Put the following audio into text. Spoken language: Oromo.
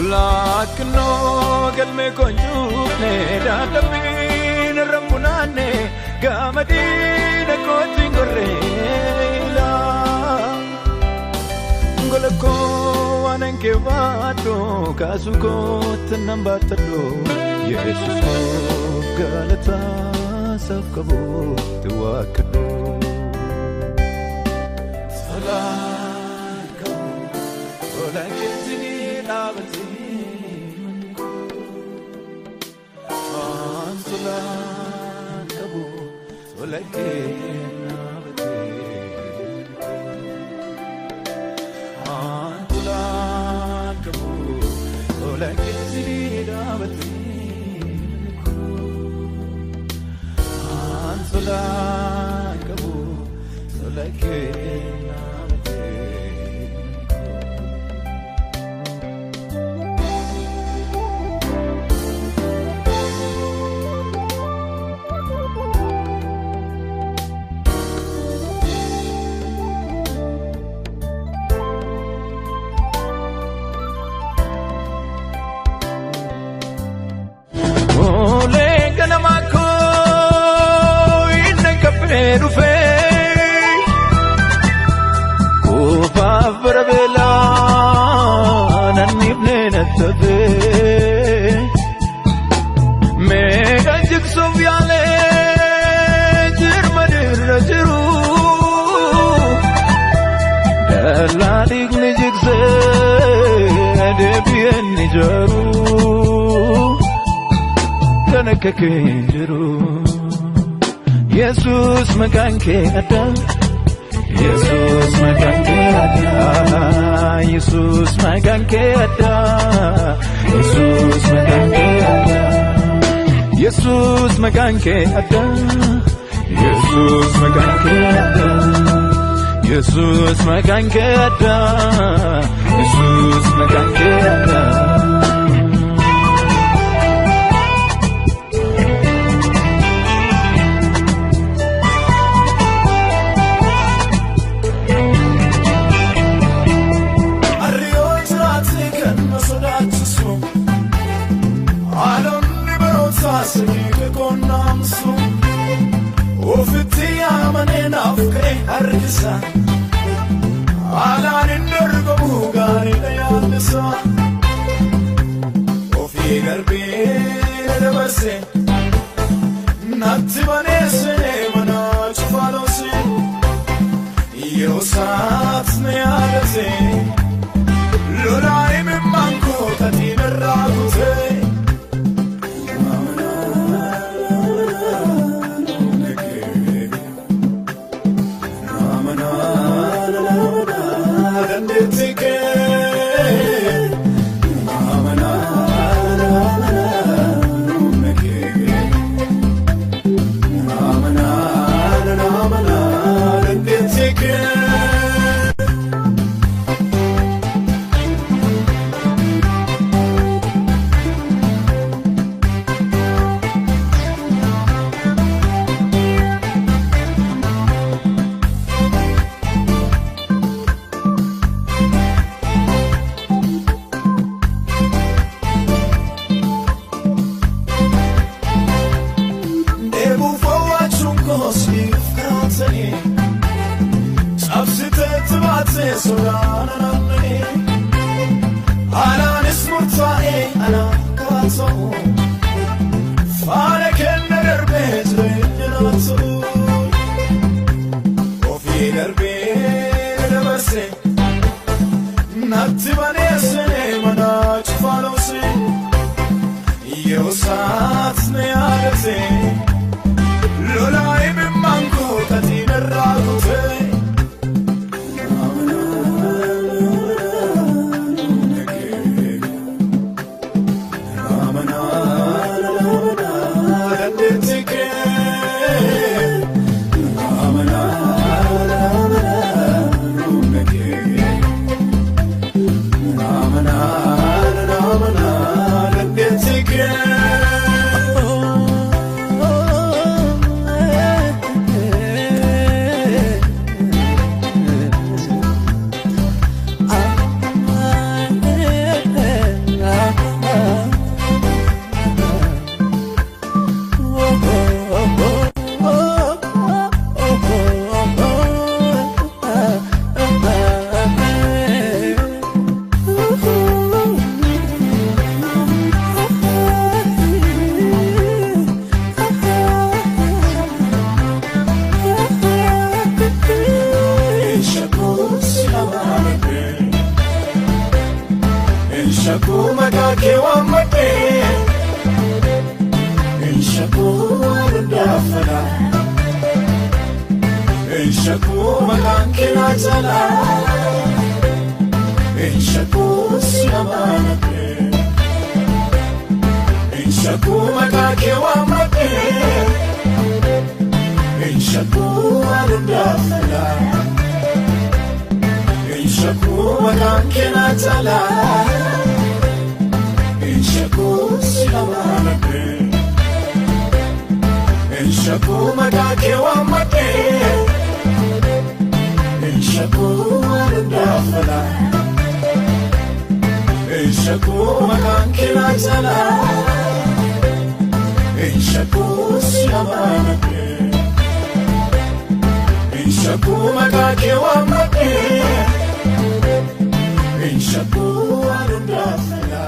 Laakno galme konjuufne daadamiin rammunaanne gaamadiina kootiin gorreela ngolakoo waanan keewaadho kaasuu kootan nan baatadho Yesuus koo galataa saaf qabootti waakkadho Salaan qaboo olaankeetinii dhaabate Salaan qaboo olaankeetinii dhaabate Salaan qaboo olaankeetinii dhaabate Salaan qaboo olaankeetinii Yesus makanke ada Yesus makanke ada Yesus makanke ada Yesus makanke ada Yesus makanke ada Yesus makanke ada Yesus makanke ada Yesus makanke ada Alan in the Gugari, they are the sun of Yegarbe, never say not to Vanessa, Manach follows him. You sat me at the same Lula, I'm in Manco, Tatina Raguse. Shaku magake wa mate Shaku arundafala Shaku maganke na tala Shaku siyamanate Shaku magake wa mate Shaku arundafala Shaku maganke na tala Shaku siyamanate Shaku magake wa mate Shaku arundafala Shaku maganke na tala Shaku siyamanate Shaku magake wa mate Shaku arundafala